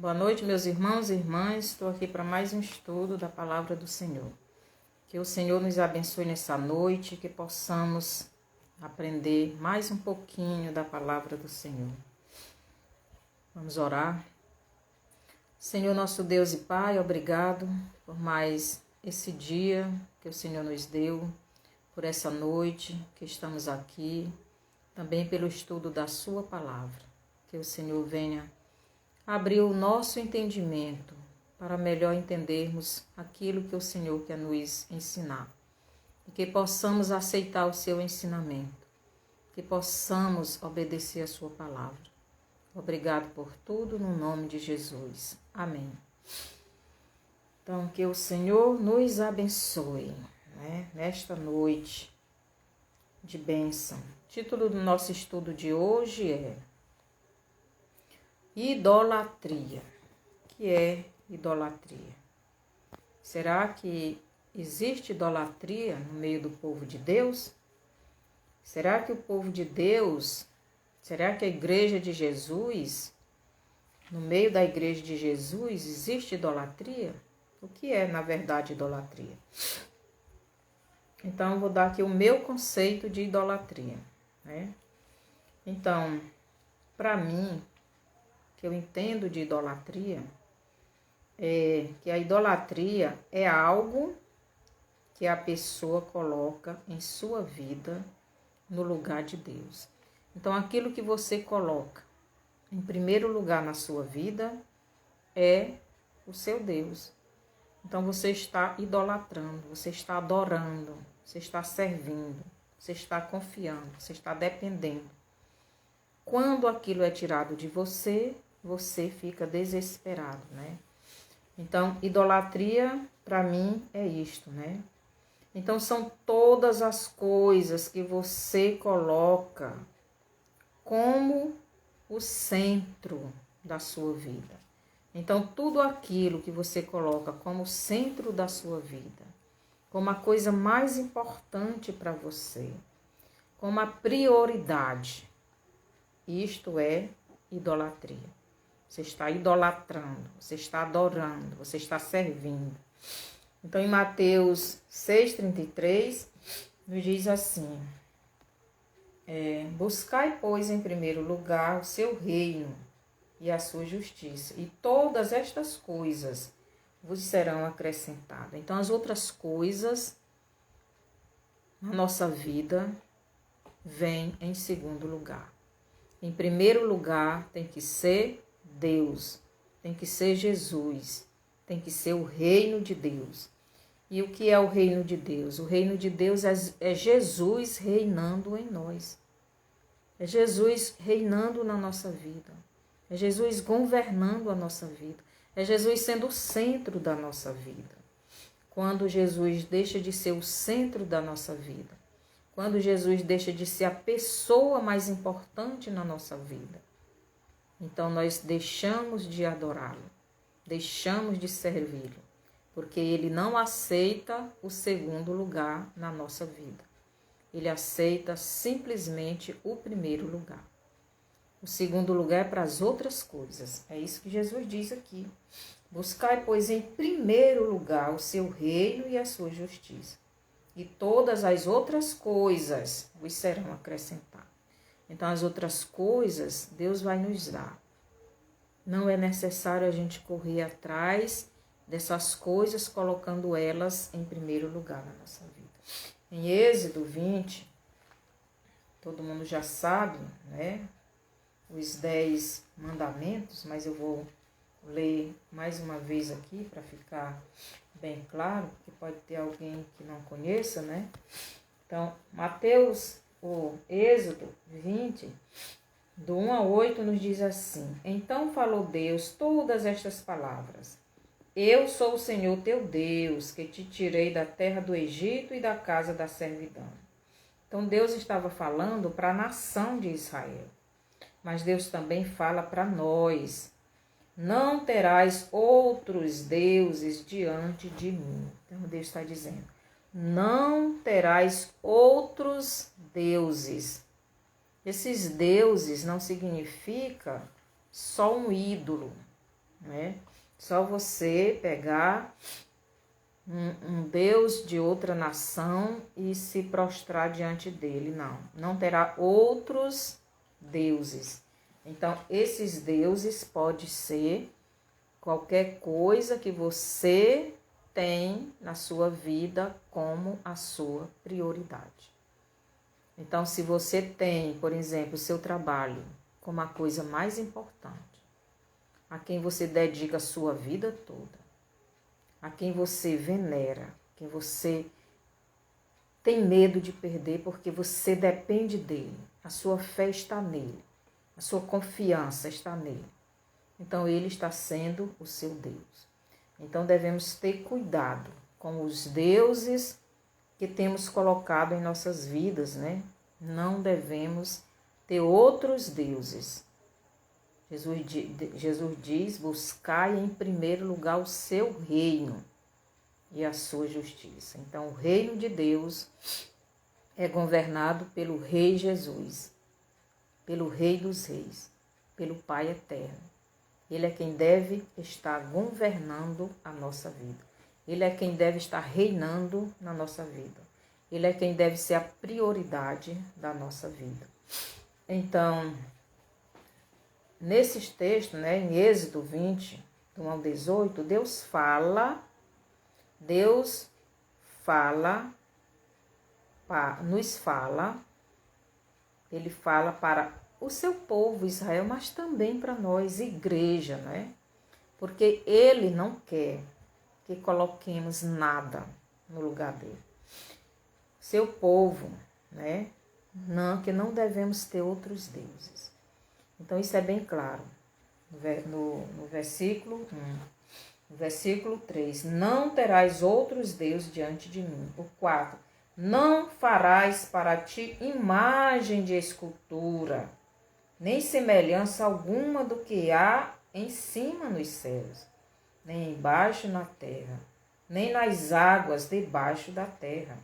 Boa noite, meus irmãos e irmãs. Estou aqui para mais um estudo da Palavra do Senhor. Que o Senhor nos abençoe nessa noite, que possamos aprender mais um pouquinho da Palavra do Senhor. Vamos orar. Senhor, nosso Deus e Pai, obrigado por mais esse dia que o Senhor nos deu, por essa noite que estamos aqui, também pelo estudo da Sua Palavra. Que o Senhor venha abrir o nosso entendimento para melhor entendermos aquilo que o Senhor quer nos ensinar. E que possamos aceitar o seu ensinamento, que possamos obedecer a sua palavra. Obrigado por tudo, no nome de Jesus. Amém. Então, que o Senhor nos abençoe, nesta noite de bênção. O título do nosso estudo de hoje é Idolatria. O que é idolatria? Será que existe idolatria no meio do povo de Deus? Será que o povo de Deus, será que a igreja de Jesus, no meio da igreja de Jesus, existe idolatria? O que é, na verdade, idolatria? Então, eu vou dar aqui o meu conceito de idolatria, Então, para mim, que eu entendo de idolatria, é que a idolatria é algo que a pessoa coloca em sua vida no lugar de Deus. Então, aquilo que você coloca em primeiro lugar na sua vida é o seu Deus. Então, você está idolatrando, você está adorando, você está servindo, você está confiando, você está dependendo. Quando aquilo é tirado de você, você fica desesperado, Então, idolatria, para mim, é isto, Então, são todas as coisas que você coloca como o centro da sua vida. Então, tudo aquilo que você coloca como centro da sua vida, como a coisa mais importante para você, como a prioridade, isto é idolatria. Você está idolatrando, você está adorando, você está servindo. Então, em Mateus 6,33, nos diz assim: buscai, pois, em primeiro lugar o seu reino e a sua justiça, e todas estas coisas vos serão acrescentadas. Então, as outras coisas na nossa vida vêm em segundo lugar. Em primeiro lugar tem que ser Deus, tem que ser Jesus, tem que ser o reino de Deus. E o que é o reino de Deus? O reino de Deus é Jesus reinando em nós. É Jesus reinando na nossa vida. É Jesus governando a nossa vida. É Jesus sendo o centro da nossa vida. Quando Jesus deixa de ser o centro da nossa vida, quando Jesus deixa de ser a pessoa mais importante na nossa vida, então nós deixamos de adorá-lo, deixamos de servi-lo, porque ele não aceita o segundo lugar na nossa vida. Ele aceita simplesmente o primeiro lugar. O segundo lugar é para as outras coisas. É isso que Jesus diz aqui. Buscai, pois, em primeiro lugar o seu reino e a sua justiça, e todas as outras coisas vos serão acrescentadas. Então, as outras coisas Deus vai nos dar. Não é necessário a gente correr atrás dessas coisas, colocando elas em primeiro lugar na nossa vida. Em Êxodo 20, todo mundo já sabe, os 10 mandamentos, mas eu vou ler mais uma vez aqui para ficar bem claro, porque pode ter alguém que não conheça, Então, Êxodo 20, do 1 ao 8, nos diz assim: Então falou Deus todas estas palavras: Eu sou o Senhor teu Deus, que te tirei da terra do Egito e da casa da servidão. Então, Deus estava falando para a nação de Israel, mas Deus também fala para nós: Não terás outros deuses diante de mim. Então, Deus está dizendo: Não terás outros deuses. Esses deuses não significa só um ídolo, né? Só você pegar um Deus de outra nação e se prostrar diante dele, não. Não terá outros deuses. Então, esses deuses pode ser qualquer coisa que você tem na sua vida como a sua prioridade. Então, se você tem, por exemplo, o seu trabalho como a coisa mais importante, a quem você dedica a sua vida toda, a quem você venera, quem você tem medo de perder porque você depende dele, a sua fé está nele, a sua confiança está nele. Então, ele está sendo o seu Deus. Então, devemos ter cuidado com os deuses que temos colocado em nossas vidas, né? Não devemos ter outros deuses. Jesus diz, buscai em primeiro lugar o seu reino e a sua justiça. Então, o reino de Deus é governado pelo Rei Jesus, pelo Rei dos Reis, pelo Pai eterno. Ele é quem deve estar governando a nossa vida. Ele é quem deve estar reinando na nossa vida. Ele é quem deve ser a prioridade da nossa vida. Então, nesses textos, né, em Êxodo 20, do 1 ao 18, Deus fala, ele fala para o seu povo Israel, mas também para nós, igreja, né? Porque ele não quer que coloquemos nada no lugar dele. Seu povo, né? Não, que não devemos ter outros deuses. Então, isso é bem claro. No versículo 1. No versículo 3. Não terás outros deuses diante de mim. O 4. Não farás para ti imagem de escultura, nem semelhança alguma do que há em cima nos céus, nem embaixo na terra, nem nas águas debaixo da terra.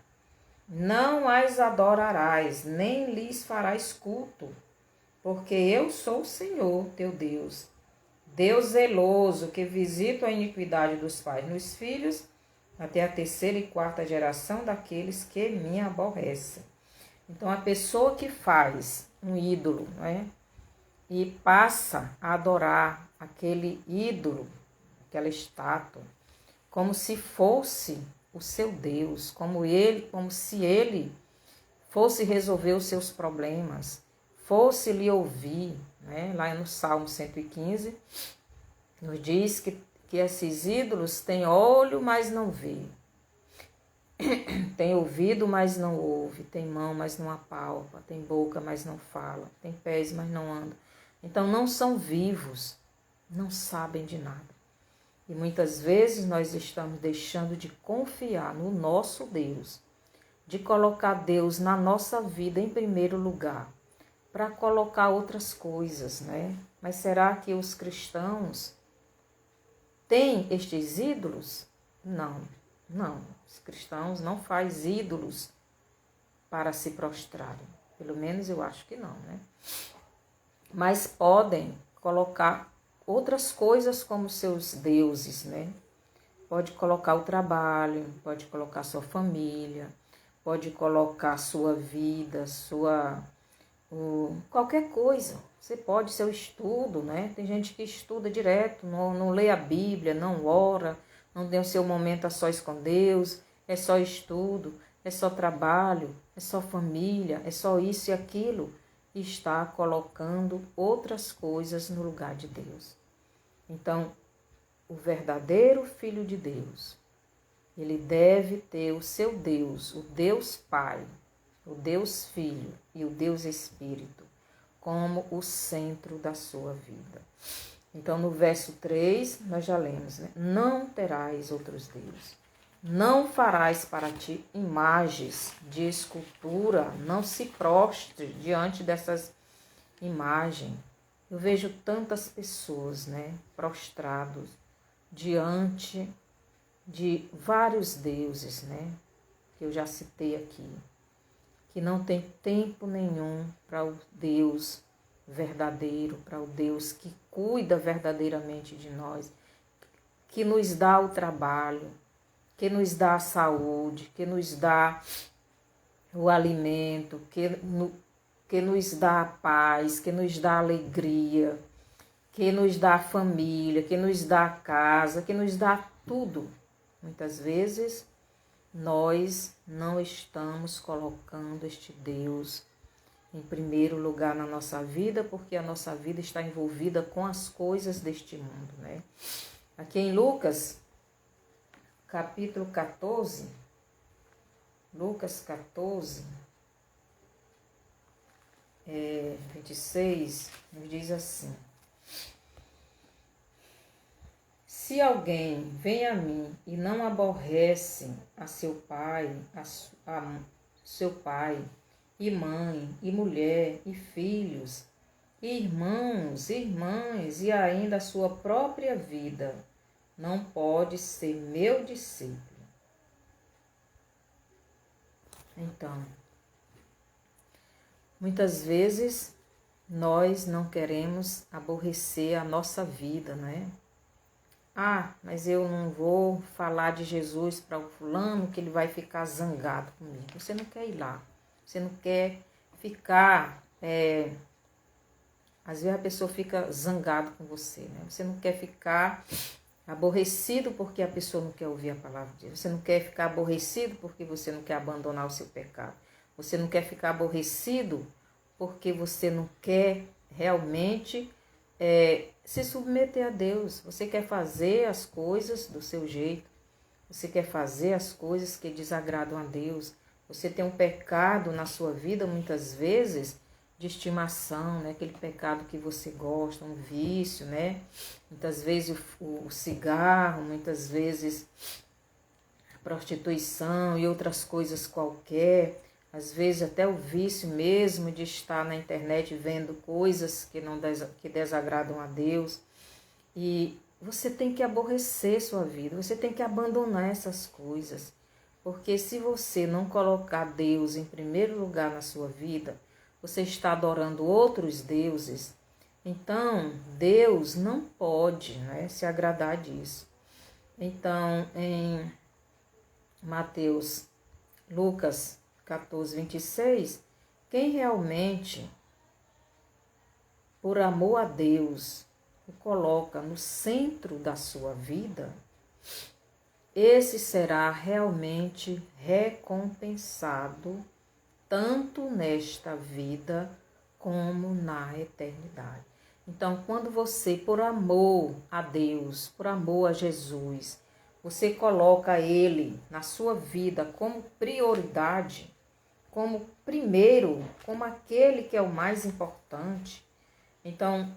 Não as adorarás, nem lhes farás culto, porque eu sou o Senhor, teu Deus, Deus zeloso, que visita a iniquidade dos pais nos filhos, até a terceira e quarta geração daqueles que me aborrecem. Então, a pessoa que faz um ídolo, né, e passa a adorar aquele ídolo, aquela estátua, como se fosse o seu Deus, como se ele fosse resolver os seus problemas, fosse lhe ouvir, né? Lá no Salmo 115, nos diz que esses ídolos têm olho, mas não vê, tem ouvido, mas não ouve, tem mão, mas não apalpa, tem boca, mas não fala, tem pés, mas não anda. Então, não são vivos, não sabem de nada. E muitas vezes nós estamos deixando de confiar no nosso Deus, de colocar Deus na nossa vida em primeiro lugar, para colocar outras coisas, né? Mas será que os cristãos têm estes ídolos? Não. Os cristãos não fazem ídolos para se prostrarem. Pelo menos eu acho que não, né? Mas podem colocar outras coisas como seus deuses, né? Pode colocar o trabalho, pode colocar sua família, pode colocar sua vida, qualquer coisa. Você pode, seu estudo, né? Tem gente que estuda direto, não lê a Bíblia, não ora, não tem o seu momento a sós com Deus, é só estudo, é só trabalho, é só família, é só isso e aquilo. E está colocando outras coisas no lugar de Deus. Então, o verdadeiro Filho de Deus, ele deve ter o seu Deus, o Deus Pai, o Deus Filho e o Deus Espírito como o centro da sua vida. Então, no verso 3, nós já lemos, né? Não terás outros deuses. Não farás para ti imagens de escultura, não se prostre diante dessas imagens. Eu vejo tantas pessoas, né, prostrados diante de vários deuses, né, que eu já citei aqui, que não tem tempo nenhum para o Deus verdadeiro, para o Deus que cuida verdadeiramente de nós, que nos dá o trabalho, que nos dá a saúde, que nos dá o alimento, que nos dá a paz, que nos dá a alegria, que nos dá a família, que nos dá a casa, que nos dá tudo. Muitas vezes nós não estamos colocando este Deus em primeiro lugar na nossa vida, porque a nossa vida está envolvida com as coisas deste mundo, né? Aqui em Lucas, capítulo 14, Lucas 14, 26, nos diz assim: se alguém vem a mim e não aborrece a seu pai, seu pai, e mãe, e mulher, e filhos, e irmãos, e irmãs, e ainda a sua própria vida, não pode ser meu discípulo. Então, muitas vezes nós não queremos aborrecer a nossa vida, né? Ah, mas eu não vou falar de Jesus para o fulano que ele vai ficar zangado comigo. Você não quer ir lá. Você não quer ficar... Às vezes a pessoa fica zangada com você, né? Você não quer ficar aborrecido porque a pessoa não quer ouvir a palavra de Deus. Você não quer ficar aborrecido porque você não quer abandonar o seu pecado. Você não quer ficar aborrecido porque você não quer realmente se submeter a Deus. Você quer fazer as coisas do seu jeito. Você quer fazer as coisas que desagradam a Deus. Você tem um pecado na sua vida, muitas vezes, de estimação, né? Aquele pecado que você gosta, um vício, né? Muitas vezes o cigarro, muitas vezes a prostituição e outras coisas qualquer. Às vezes até o vício mesmo de estar na internet vendo coisas que desagradam a Deus. E você tem que aborrecer sua vida, você tem que abandonar essas coisas. Porque se você não colocar Deus em primeiro lugar na sua vida, você está adorando outros deuses. Então, Deus não pode, né, se agradar disso. Então, em Lucas 14, 26, quem realmente, por amor a Deus, o coloca no centro da sua vida, esse será realmente recompensado tanto nesta vida como na eternidade. Então, quando você, por amor a Deus, por amor a Jesus, você coloca Ele na sua vida como prioridade, como primeiro, como aquele que é o mais importante. Então,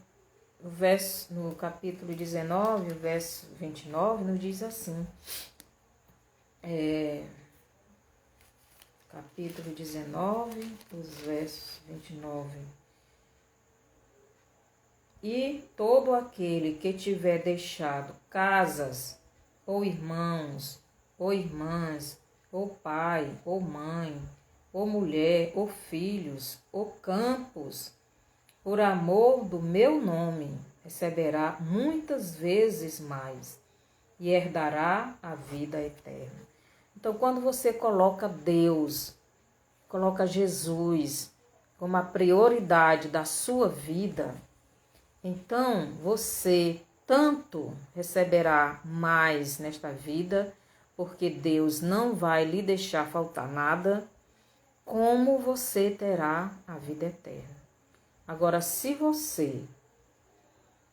no capítulo 19, o verso 29, nos diz assim, capítulo 19, os versos 29. E todo aquele que tiver deixado casas, ou irmãos, ou irmãs, ou pai, ou mãe, ou mulher, ou filhos, ou campos, por amor do meu nome, receberá muitas vezes mais e herdará a vida eterna. Então, quando você coloca Deus, coloca Jesus como a prioridade da sua vida, então você tanto receberá mais nesta vida, porque Deus não vai lhe deixar faltar nada, como você terá a vida eterna. Agora, se você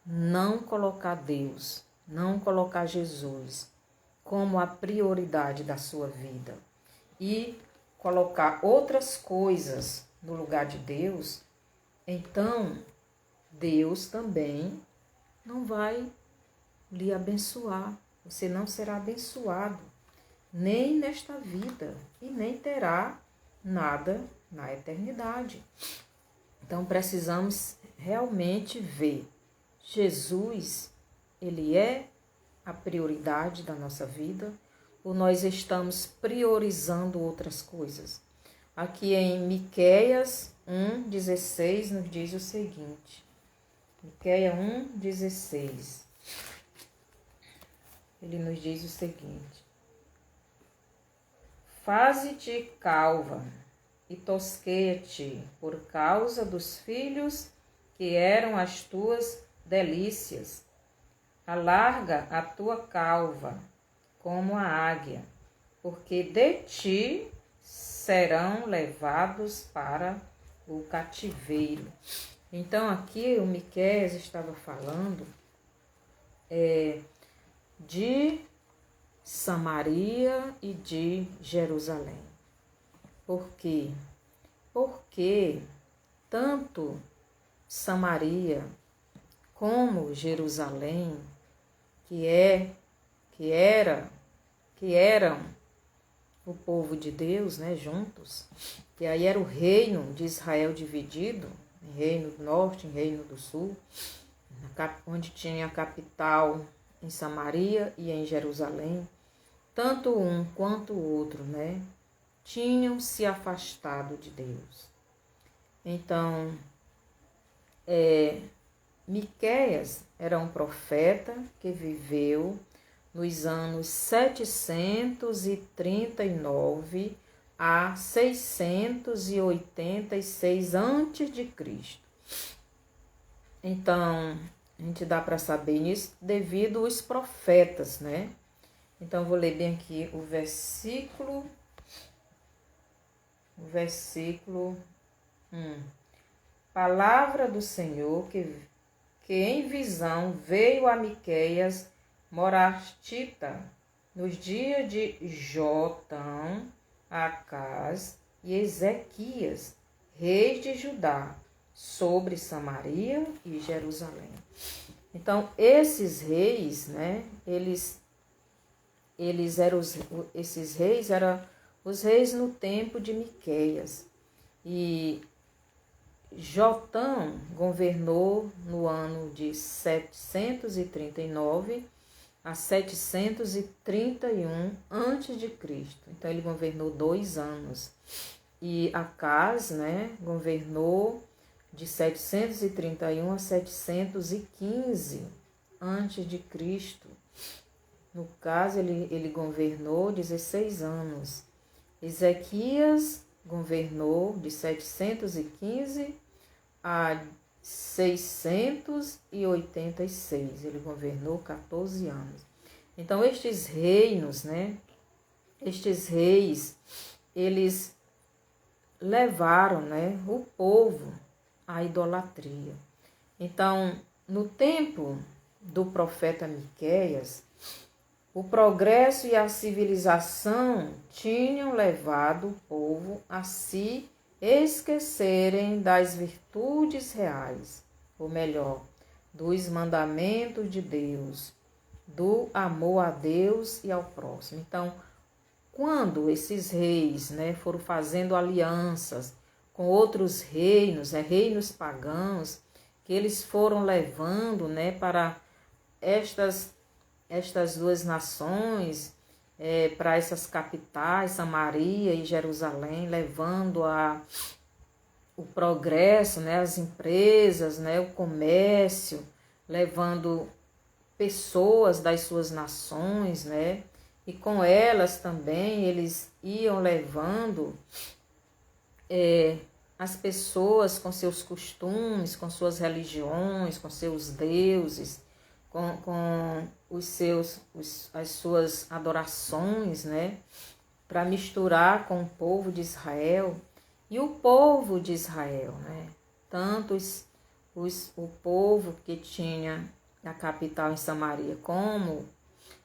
não colocar Deus, não colocar Jesus como a prioridade da sua vida e colocar outras coisas no lugar de Deus, então Deus também não vai lhe abençoar. Você não será abençoado, nem nesta vida, e nem terá nada na eternidade. Então, precisamos realmente ver. Jesus, Ele é a prioridade da nossa vida, ou nós estamos priorizando outras coisas? Aqui em Miqueias 1:16 nos diz o seguinte. Miqueias 1:16. Ele nos diz o seguinte: faze-te calva e tosqueia-te por causa dos filhos que eram as tuas delícias. Alarga a tua calva como a águia, porque de ti serão levados para o cativeiro. Então aqui o Miqueias estava falando de Samaria e de Jerusalém. Por quê? Porque tanto Samaria como Jerusalém, que eram o povo de Deus, né, juntos, que aí era o reino de Israel dividido, em reino do norte, em reino do sul, onde tinha a capital em Samaria e em Jerusalém, tanto um quanto o outro, né, tinham se afastado de Deus. Então, Miqueias era um profeta que viveu nos anos 739 a 686 a.C. Então, a gente dá para saber isso devido aos profetas, né? Então, vou ler bem aqui o versículo 1. Palavra do Senhor que em visão veio a Miqueias Morastita, nos dias de Jotão, Acás e Ezequias, reis de Judá, sobre Samaria e Jerusalém. Então, esses reis, né, esses reis eram os reis no tempo de Miqueias. E Jotão governou no ano de 739 a 731 a.C. Então, ele governou 2 anos. E Acás, né, governou de 731 a 715 a.C. No caso, ele governou 16 anos. Ezequias governou de 715 a 686. Ele governou 14 anos. Então, estes reinos, né? Estes reis, eles levaram, né, o povo à idolatria. Então, no tempo do profeta Miqueias, o progresso e a civilização tinham levado o povo a se esquecerem das virtudes reais, ou melhor, dos mandamentos de Deus, do amor a Deus e ao próximo. Então, quando esses reis, né, foram fazendo alianças com outros reinos, reinos pagãos, que eles foram levando, né, para estas duas nações, para essas capitais, Samaria e Jerusalém, levando o progresso, né, as empresas, né, o comércio, levando pessoas das suas nações, né, e com elas também eles iam levando as pessoas com seus costumes, com suas religiões, com seus deuses, com as suas adorações, né, para misturar com o povo de Israel. E o povo de Israel, né, tanto o povo que tinha a capital em Samaria, como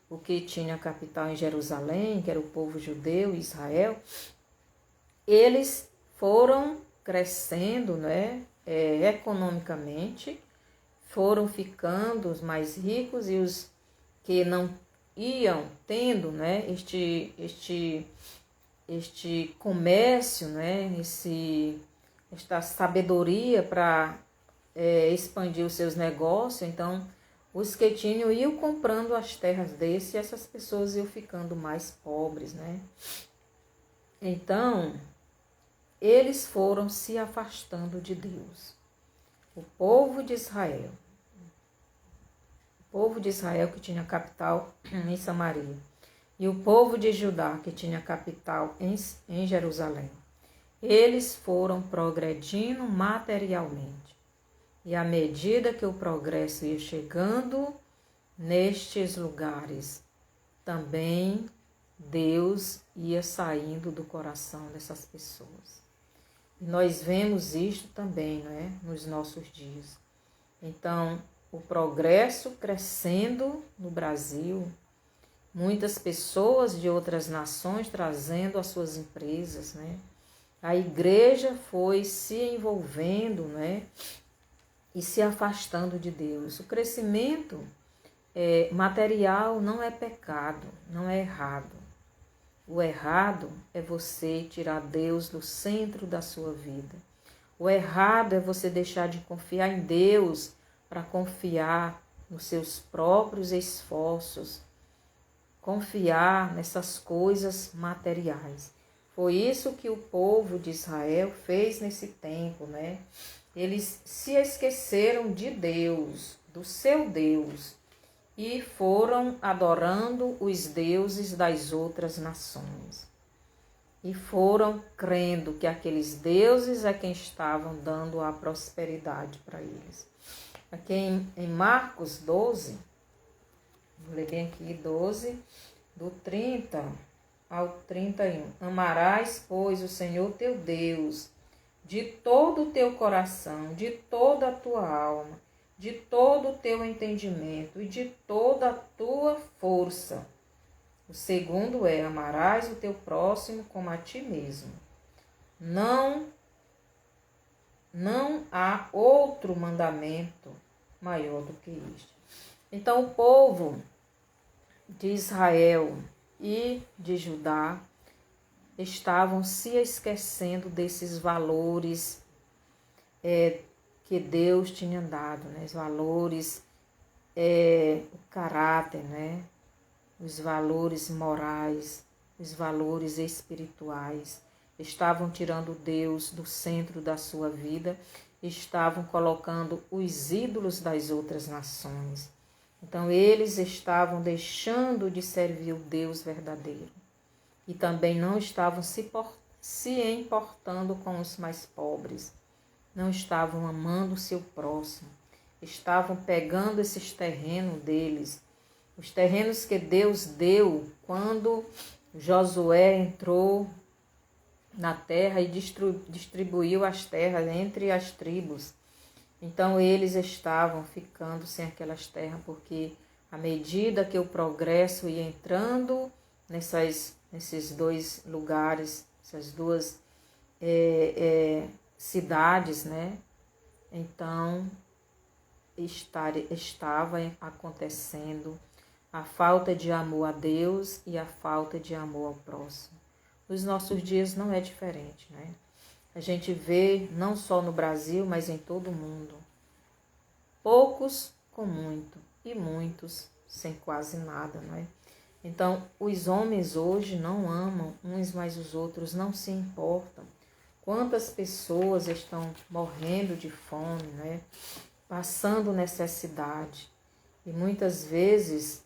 o que tinha a capital em Jerusalém, que era o povo judeu e Israel, eles foram crescendo, né, economicamente, foram ficando os mais ricos, e os que não iam tendo, né, este comércio, né, esta sabedoria para expandir os seus negócios. Então, os que tinham iam comprando as terras desses, e essas pessoas iam ficando mais pobres, né. Então, eles foram se afastando de Deus. O povo de Israel. O povo de Israel que tinha capital em Samaria. E o povo de Judá que tinha capital em Jerusalém. Eles foram progredindo materialmente. E à medida que o progresso ia chegando nestes lugares, também Deus ia saindo do coração dessas pessoas. E nós vemos isto também, não é? Nos nossos dias. Então, o progresso crescendo no Brasil, muitas pessoas de outras nações trazendo as suas empresas, né? A igreja foi se envolvendo, né? E se afastando de Deus. O crescimento material não é pecado, não é errado. O errado é você tirar Deus do centro da sua vida. O errado é você deixar de confiar em Deus para confiar nos seus próprios esforços, confiar nessas coisas materiais. Foi isso que o povo de Israel fez nesse tempo, né? Eles se esqueceram de Deus, do seu Deus, e foram adorando os deuses das outras nações. E foram crendo que aqueles deuses é quem estavam dando a prosperidade para eles. Aqui em Marcos 12, vou ler bem aqui, 12, do 30 ao 31. Amarás, pois, o Senhor teu Deus de todo o teu coração, de toda a tua alma, de todo o teu entendimento e de toda a tua força. O segundo é: amarás o teu próximo como a ti mesmo. Não há outro mandamento maior do que este. Então, o povo de Israel e de Judá estavam se esquecendo desses valores que Deus tinha dado, né? Os valores, o caráter, né? Os valores morais, os valores espirituais. Estavam tirando Deus do centro da sua vida, estavam colocando os ídolos das outras nações. Então, eles estavam deixando de servir o Deus verdadeiro. E também não estavam se importando com os mais pobres. Não estavam amando o seu próximo. Estavam pegando esses terrenos deles. Os terrenos que Deus deu quando Josué entrou na terra e distribuiu as terras entre as tribos. Então, eles estavam ficando sem aquelas terras, porque à medida que o progresso ia entrando nesses dois lugares, essas duas cidades, né? Então, estava acontecendo a falta de amor a Deus e a falta de amor ao próximo. Nos nossos dias não é diferente, né? A gente vê, não só no Brasil, mas em todo o mundo, poucos com muito e muitos sem quase nada, não é? Então, os homens hoje não amam uns mais os outros, não se importam. Quantas pessoas estão morrendo de fome, né? Passando necessidade. E muitas vezes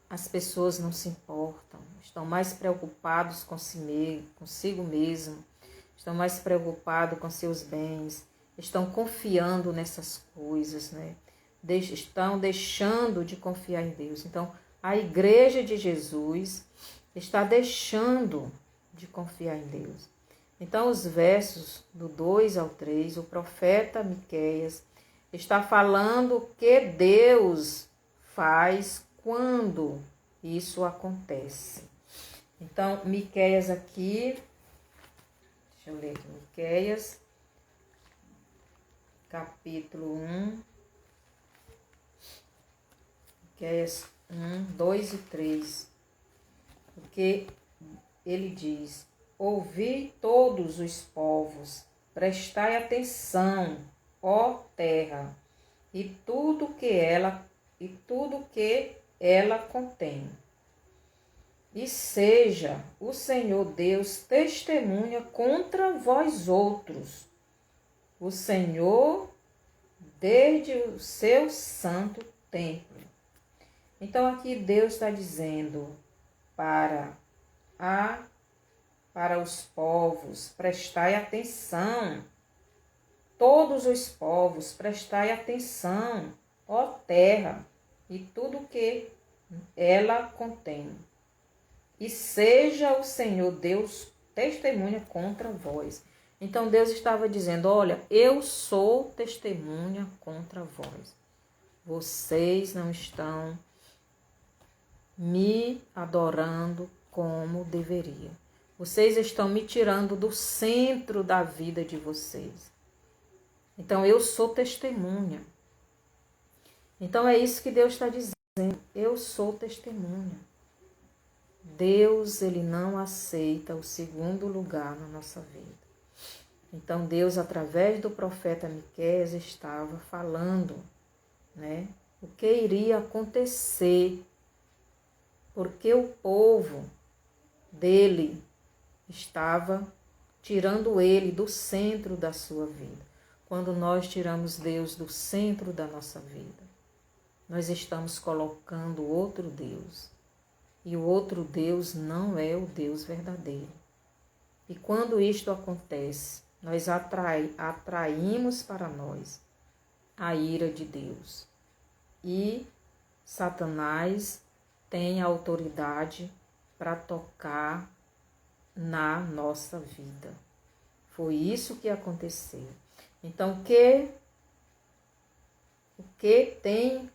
as pessoas não se importam, estão mais preocupados consigo mesmo, estão mais preocupados com seus bens, estão confiando nessas coisas, né? Estão deixando de confiar em Deus. Então, a igreja de Jesus está deixando de confiar em Deus. Então, os versos do 2 ao 3, o profeta Miqueias está falando o que Deus faz quando isso acontece. Então, Miqueias aqui, deixa eu ler aqui, Miqueias, capítulo 1, Miqueias 1, 2 e 3, porque ele diz: ouvi todos os povos, prestai atenção, ó terra, e tudo que ela contém. e seja o Senhor Deus testemunha contra vós outros, o Senhor desde o seu santo templo. Então aqui Deus está dizendo para os povos, prestai atenção, todos os povos, prestai atenção, ó terra, e tudo que ela contém. E seja o Senhor Deus testemunha contra vós. Então Deus estava dizendo, olha, eu sou testemunha contra vós. Vocês não estão me adorando como deveria. Vocês estão me tirando do centro da vida de vocês. Então eu sou testemunha. Então é isso que Deus está dizendo. Eu sou testemunha. Deus, ele não aceita o segundo lugar na nossa vida. Então Deus, através do profeta Miqueias, estava falando, né, o que iria acontecer, porque o povo dele estava tirando ele do centro da sua vida. Quando nós tiramos Deus do centro da nossa vida, nós estamos colocando outro Deus. E o outro Deus não é o Deus verdadeiro. E quando isto acontece, nós atraímos para nós a ira de Deus. E Satanás tem autoridade para tocar na nossa vida. Foi isso que aconteceu. Então, o que tem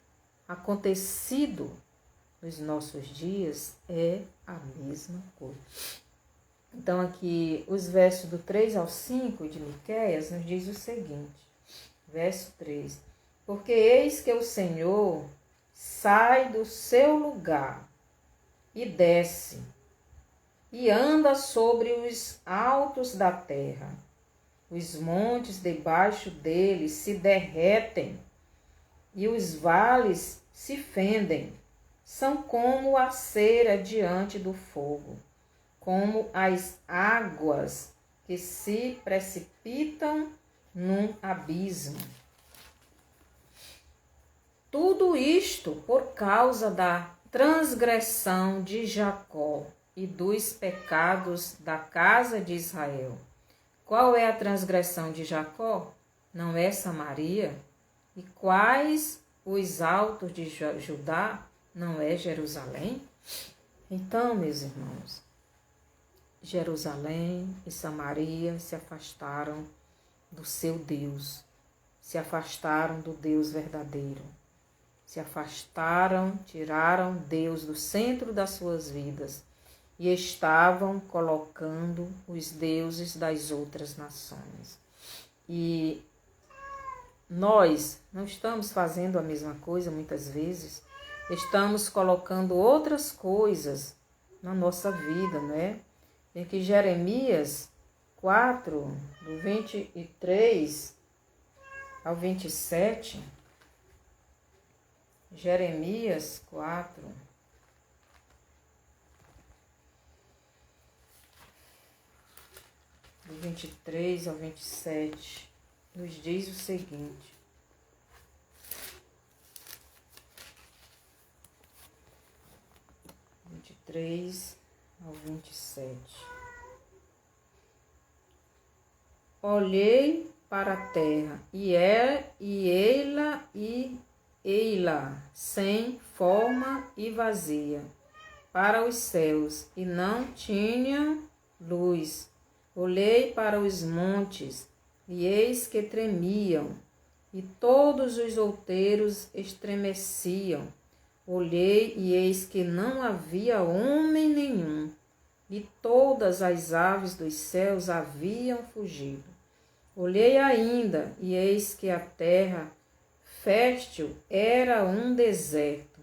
acontecido nos nossos dias é a mesma coisa. Então, aqui, os versos do 3 ao 5 de Miqueias nos diz o seguinte, verso 3. Porque eis que o Senhor sai do seu lugar e desce, e anda sobre os altos da terra. Os montes debaixo dele se derretem, e os vales se fendem. São como a cera diante do fogo, como as águas que se precipitam num abismo. Tudo isto por causa da transgressão de Jacó e dos pecados da casa de Israel. Qual é a transgressão de Jacó? Não é Samaria? E quais os altos de Judá? Não é Jerusalém? Então, meus irmãos, Jerusalém e Samaria se afastaram do seu Deus, se afastaram do Deus verdadeiro, se afastaram, tiraram Deus do centro das suas vidas e estavam colocando os deuses das outras nações. E nós não estamos fazendo a mesma coisa muitas vezes, estamos colocando outras coisas na nossa vida, né? Em que Jeremias 4, do 23 ao 27, Jeremias 4, do 23 ao 27, nos diz o seguinte: 23 ao 27. Olhei para a terra, e ei-la sem forma e vazia, para os céus, e não tinha luz. Olhei para os montes, e eis que tremiam, e todos os outeiros estremeciam. Olhei, e eis que não havia homem nenhum, e todas as aves dos céus haviam fugido. Olhei ainda, e eis que a terra fértil era um deserto,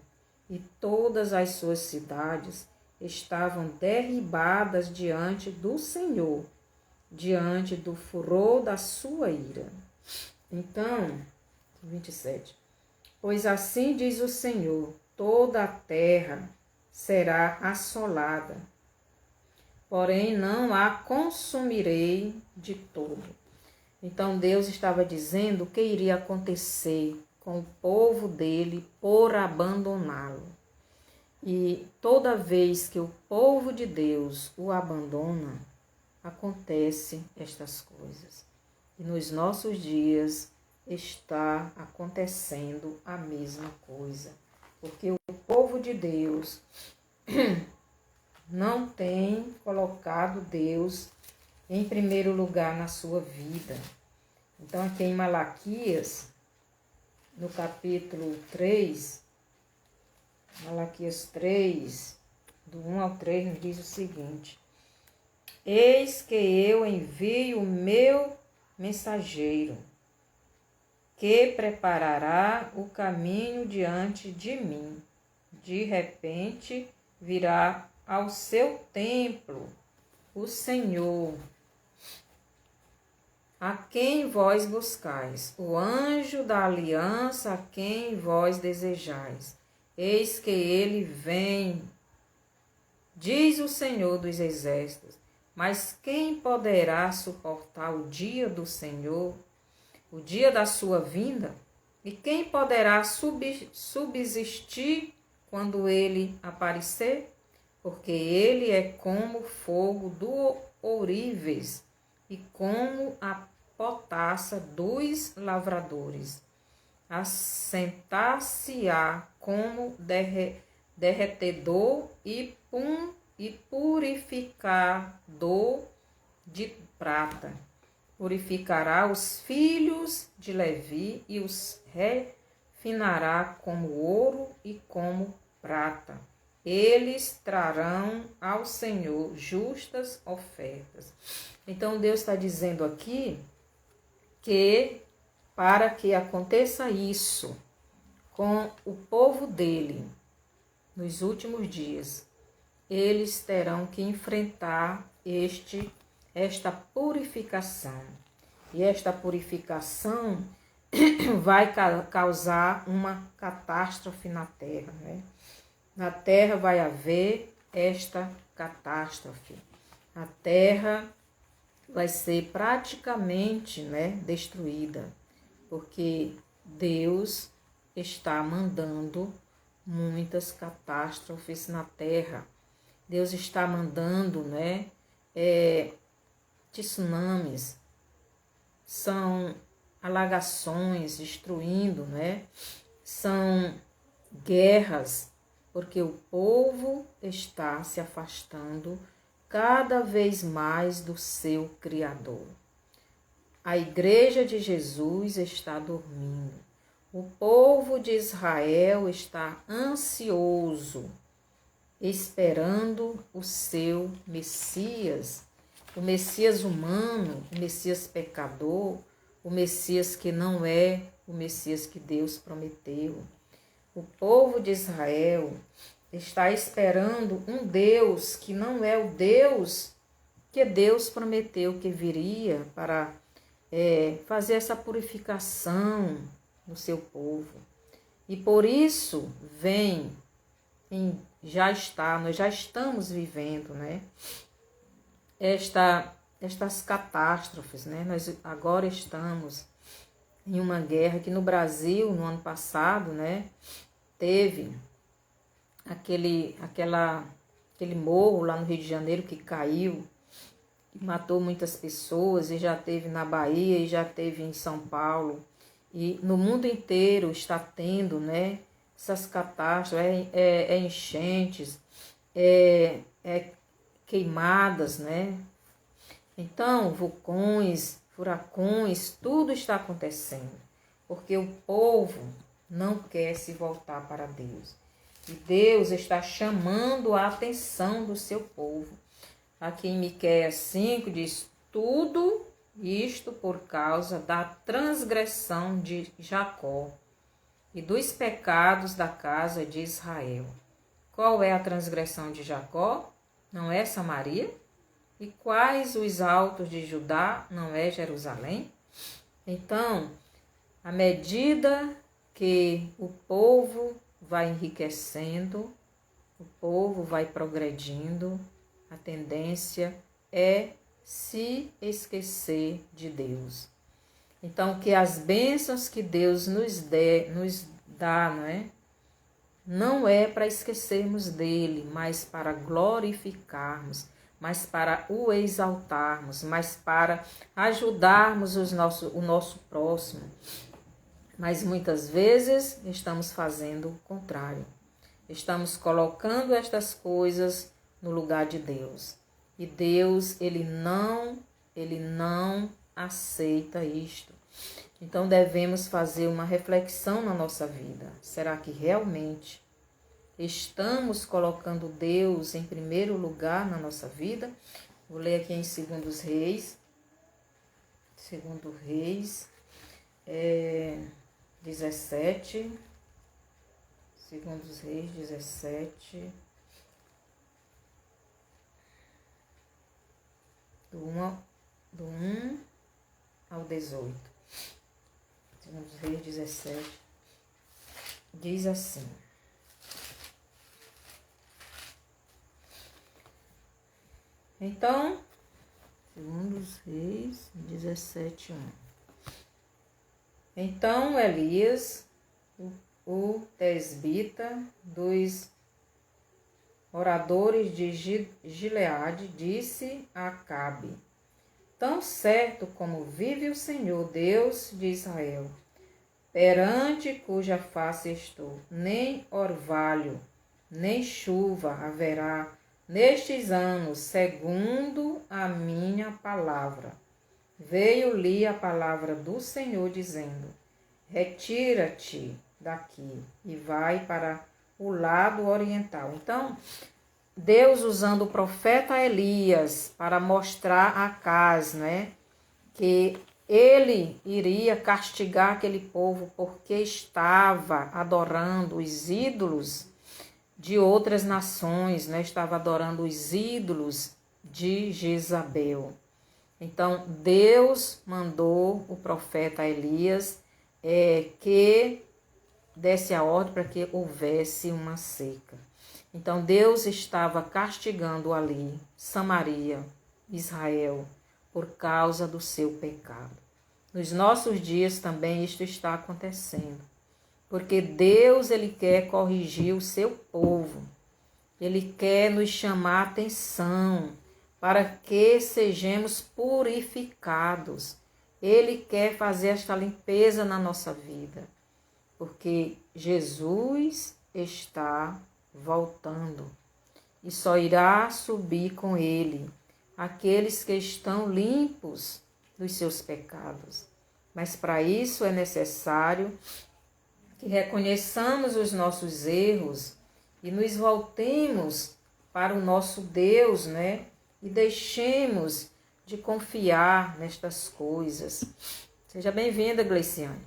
e todas as suas cidades estavam derribadas diante do Senhor, diante do furor da sua ira. Então, 27. Pois assim diz o Senhor, toda a terra será assolada, porém não a consumirei de todo. Então Deus estava dizendo o que iria acontecer com o povo dele por abandoná-lo. E toda vez que o povo de Deus o abandona, acontecem estas coisas. E nos nossos dias está acontecendo a mesma coisa. Porque o povo de Deus não tem colocado Deus em primeiro lugar na sua vida. Então aqui em Malaquias, no capítulo 3, Malaquias 3, do 1 ao 3, nos diz o seguinte: Eis que eu envio o meu mensageiro, que preparará o caminho diante de mim. De repente virá ao seu templo o Senhor, a quem vós buscais, o anjo da aliança a quem vós desejais. Eis que ele vem, diz o Senhor dos exércitos. Mas quem poderá suportar o dia do Senhor, o dia da sua vinda? E quem poderá subsistir quando ele aparecer? Porque ele é como fogo do ourives e como a potassa dos lavradores. Assentar-se-á como derretedor e purificador de prata. Purificará os filhos de Levi e os refinará como ouro e como prata. Eles trarão ao Senhor justas ofertas. Então Deus está dizendo aqui que para que aconteça isso com o povo dele nos últimos dias, eles terão que enfrentar esta purificação. E esta purificação vai causar uma catástrofe na terra, né? Na terra vai haver esta catástrofe. A terra vai ser praticamente, né, destruída, porque Deus está mandando muitas catástrofes na terra. Deus está mandando, né, tsunamis, são alagações destruindo, né, são guerras, porque o povo está se afastando cada vez mais do seu Criador. A igreja de Jesus está dormindo. O povo de Israel está ansioso, esperando o seu Messias, o Messias humano, o Messias pecador, o Messias que não é o Messias que Deus prometeu. O povo de Israel está esperando um Deus que não é o Deus que Deus prometeu que viria para fazer essa purificação no seu povo. E por isso nós já estamos vivendo, né, estas catástrofes, né? Nós agora estamos em uma guerra que no Brasil, no ano passado, né, teve aquele morro lá no Rio de Janeiro que caiu, que matou muitas pessoas, e já teve na Bahia e já teve em São Paulo. E no mundo inteiro está tendo, né, essas catástrofes, enchentes, queimadas, né? Então, vulcões, furacões, tudo está acontecendo, porque o povo não quer se voltar para Deus. E Deus está chamando a atenção do seu povo. Aqui em Miqueias 5 diz: tudo isto por causa da transgressão de Jacó e dos pecados da casa de Israel. Qual é a transgressão de Jacó? Não é Samaria? E quais os altos de Judá? Não é Jerusalém? Então, à medida que o povo vai enriquecendo, o o povo vai progredindo, a tendência é se esquecer de Deus. Então, que as bênçãos que Deus nos dá, não é para esquecermos dele, mas para glorificarmos, mas para o exaltarmos, mas para ajudarmos o nosso próximo. Mas muitas vezes estamos fazendo o contrário. Estamos colocando estas coisas no lugar de Deus. E Deus, ele não aceita isto. Então devemos fazer uma reflexão na nossa vida. Será que realmente estamos colocando Deus em primeiro lugar na nossa vida? Vou ler aqui em 2 Reis. 2 Reis 17. 2 Reis 17. Do 1 ao 18. 2 Reis 17. Diz assim. Então, 2 Reis 17, 1. Então Elias, o tesbita dos oradores de Gileade, disse a Acabe: tão certo como vive o Senhor, Deus de Israel, perante cuja face estou, nem orvalho, nem chuva haverá nestes anos, segundo a minha palavra. Veio-lhe a palavra do Senhor, dizendo: retira-te daqui e vai para o lado oriental. Então, Deus usando o profeta Elias para mostrar a Acaz, que ele iria castigar aquele povo porque estava adorando os ídolos de outras nações, estava adorando os ídolos de Jezabel. Então, Deus mandou o profeta Elias que desse a ordem para que houvesse uma seca. Então, Deus estava castigando ali Samaria, Israel, por causa do seu pecado. Nos nossos dias também isto está acontecendo, porque Deus, ele quer corrigir o seu povo. Ele quer nos chamar a atenção para que sejamos purificados. Ele quer fazer esta limpeza na nossa vida, porque Jesus está voltando e só irá subir com ele aqueles que estão limpos dos seus pecados. Mas para isso é necessário que reconheçamos os nossos erros e nos voltemos para o nosso Deus, e deixemos de confiar nestas coisas. Seja bem-vinda, Gleiciane.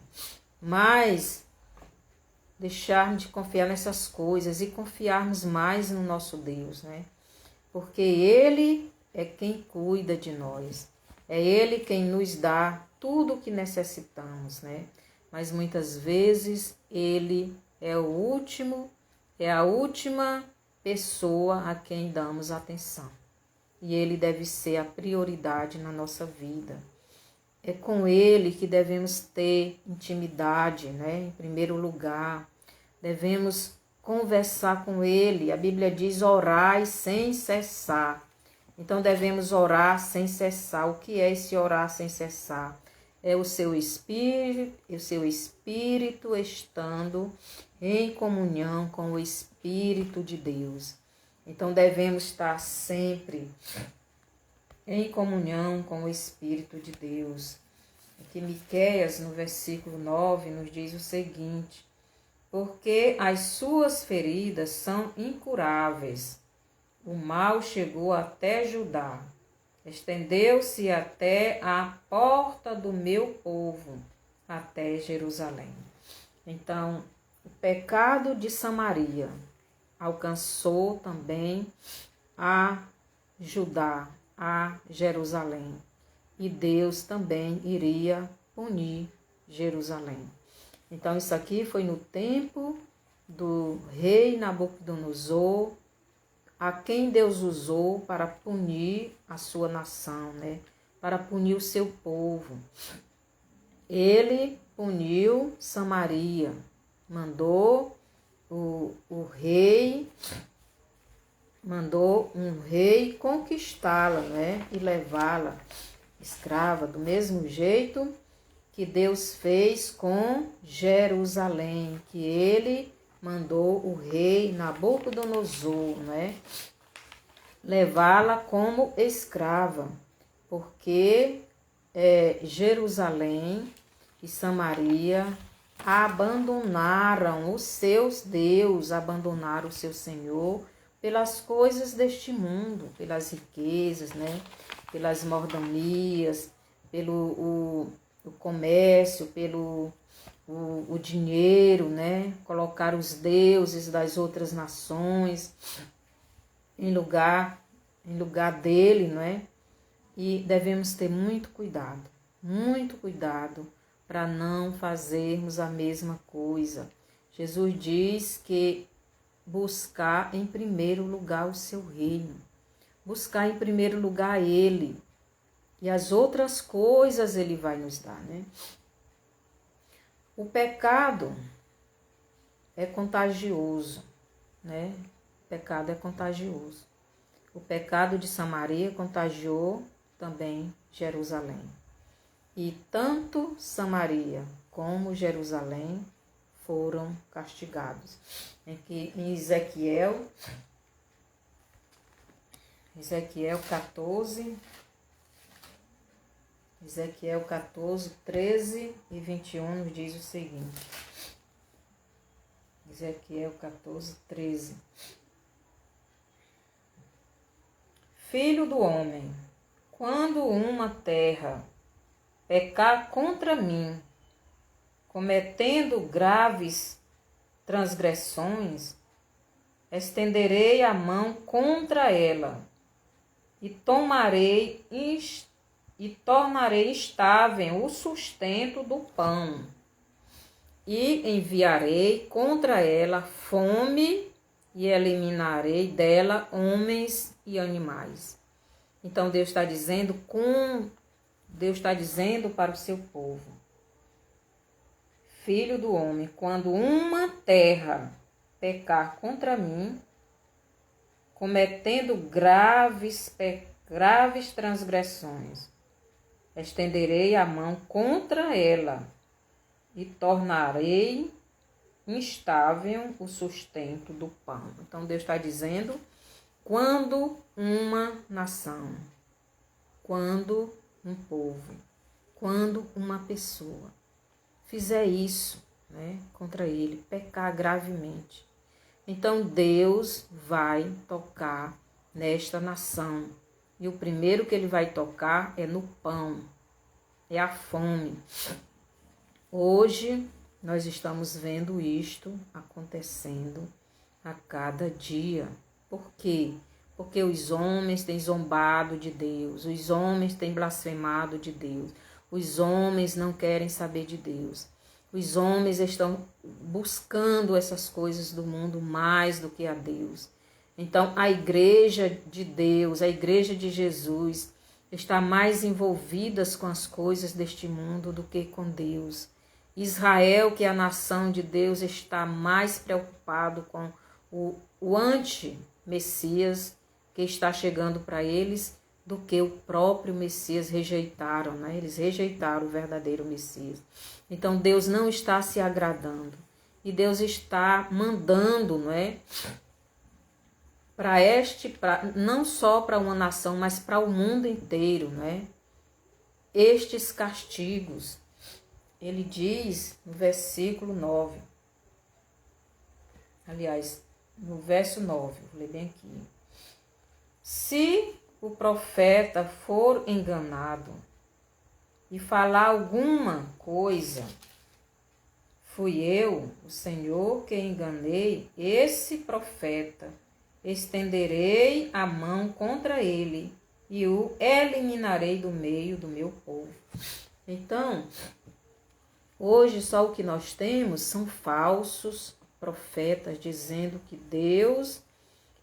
Mas deixarmos de confiar nessas coisas e confiarmos mais no nosso Deus, Porque Ele é quem cuida de nós. É Ele quem nos dá tudo o que necessitamos, Mas muitas vezes Ele é a última pessoa a quem damos atenção. E Ele deve ser a prioridade na nossa vida. É com Ele que devemos ter intimidade, em primeiro lugar. Devemos conversar com Ele. A Bíblia diz: orai sem cessar. Então devemos orar sem cessar. O que é esse orar sem cessar? É o seu espírito estando em comunhão com o Espírito de Deus. Então devemos estar sempre em comunhão com o Espírito de Deus. Aqui Miqueias, no versículo 9, nos diz o seguinte: porque as suas feridas são incuráveis, o mal chegou até Judá, estendeu-se até a porta do meu povo, até Jerusalém. Então, o pecado de Samaria alcançou também a Judá, a Jerusalém. E Deus também iria punir Jerusalém. Então, isso aqui foi no tempo do rei Nabucodonosor, a quem Deus usou para punir a sua nação, né? Para punir o seu povo. Ele puniu Samaria, mandou um rei conquistá-la, né? E levá-la escrava, do mesmo jeito que Deus fez com Jerusalém, que ele mandou o rei Nabucodonosor, né, levá-la como escrava, porque Jerusalém e Samaria abandonaram os seus deuses, abandonaram o seu Senhor pelas coisas deste mundo, pelas riquezas, né, pelas mordomias, pelo o comércio, pelo o dinheiro, né? Colocar os deuses das outras nações em lugar dele, não é? E devemos ter muito cuidado para não fazermos a mesma coisa. Jesus diz que buscar em primeiro lugar o seu reino, buscar em primeiro lugar ele, e as outras coisas ele vai nos dar, né? O pecado é contagioso, né? O pecado é contagioso. O pecado de Samaria contagiou também Jerusalém. E tanto Samaria como Jerusalém foram castigados. Em Ezequiel 14, 13 e 21 nos diz o seguinte. Ezequiel 14, 13. Filho do homem, quando uma terra pecar contra mim, cometendo graves transgressões, estenderei a mão contra ela e tornarei estável o sustento do pão, e enviarei contra ela fome e eliminarei dela homens e animais. Então Deus está dizendo para o seu povo: Filho do homem, quando uma terra pecar contra mim, cometendo graves transgressões, estenderei a mão contra ela e tornarei instável o sustento do pão. Então Deus está dizendo, quando uma nação, quando um povo, quando uma pessoa fizer isso, né, contra ele, pecar gravemente, então Deus vai tocar nesta nação. E o primeiro que ele vai tocar é no pão, é a fome. Hoje nós estamos vendo isto acontecendo a cada dia. Por quê? Porque os homens têm zombado de Deus, os homens têm blasfemado de Deus, os homens não querem saber de Deus. Os homens estão buscando essas coisas do mundo mais do que a Deus. Então, a igreja de Deus, a igreja de Jesus, está mais envolvida com as coisas deste mundo do que com Deus. Israel, que é a nação de Deus, está mais preocupado com o anti-Messias que está chegando para eles do que o próprio Messias. Rejeitaram, né? Eles rejeitaram o verdadeiro Messias. Então Deus não está se agradando. E Deus está mandando, não é? Não só para uma nação, mas para o mundo inteiro, né? Estes castigos. Ele diz no versículo 9. Aliás, no verso 9, vou ler bem aqui. Se o profeta for enganado e falar alguma coisa, fui eu, o Senhor, que enganei esse profeta, estenderei a mão contra ele e o eliminarei do meio do meu povo. Então, hoje só o que nós temos são falsos profetas dizendo que Deus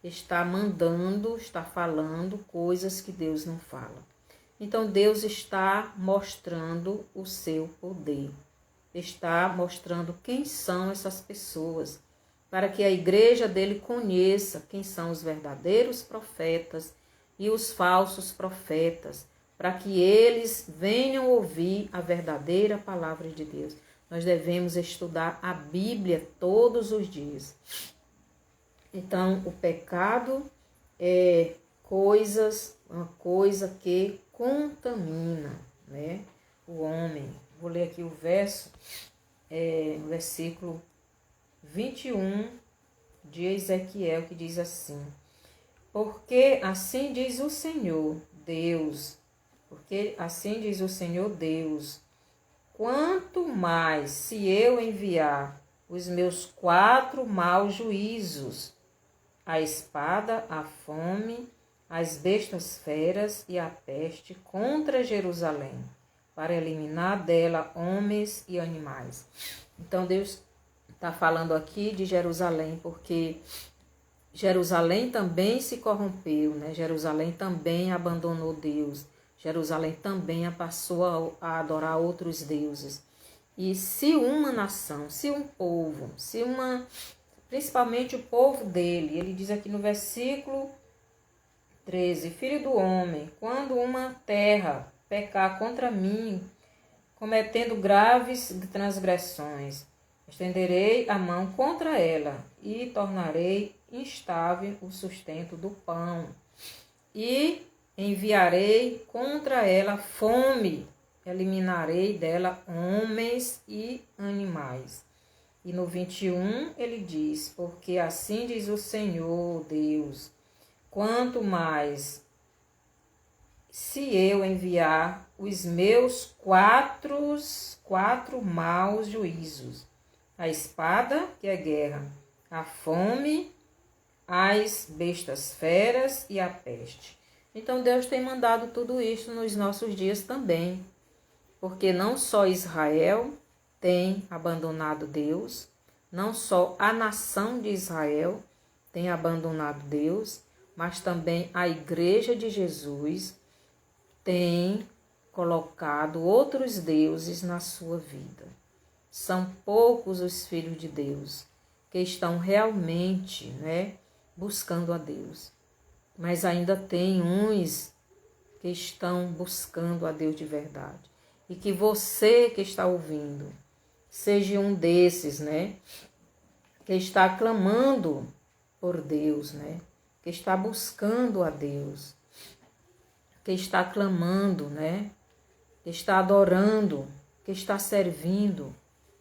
está mandando, está falando coisas que Deus não fala. Então Deus está mostrando o seu poder, está mostrando quem são essas pessoas, para que a igreja dele conheça quem são os verdadeiros profetas e os falsos profetas, para que eles venham ouvir a verdadeira palavra de Deus. Nós devemos estudar a Bíblia todos os dias. Então, o pecado é uma coisa que contamina, né, o homem. Vou ler aqui o versículo 21 de Ezequiel, que diz assim: Porque assim diz o Senhor Deus, quanto mais se eu enviar os meus 4 maus juízos, a espada, a fome, as bestas feras e a peste contra Jerusalém, para eliminar dela homens e animais. Então Deus está falando aqui de Jerusalém, porque Jerusalém também se corrompeu, né? Jerusalém também abandonou Deus. Jerusalém também passou a adorar outros deuses. E se uma nação, se um povo, principalmente o povo dele, ele diz aqui no versículo 13, Filho do homem, quando uma terra pecar contra mim, cometendo graves transgressões, estenderei a mão contra ela e tornarei instável o sustento do pão. E enviarei contra ela fome, eliminarei dela homens e animais. E no 21 ele diz, porque assim diz o Senhor Deus, quanto mais se eu enviar os meus quatro maus juízos, a espada, que é guerra, a fome, as bestas feras e a peste. Então Deus tem mandado tudo isso nos nossos dias também, porque não só Israel tem abandonado Deus, não só a nação de Israel tem abandonado Deus, mas também a igreja de Jesus tem colocado outros deuses na sua vida. São poucos os filhos de Deus que estão realmente, buscando a Deus. Mas ainda tem uns que estão buscando a Deus de verdade. E que você que está ouvindo, seja um desses, que está clamando por Deus, que está buscando a Deus, que está clamando, que está adorando, que está servindo,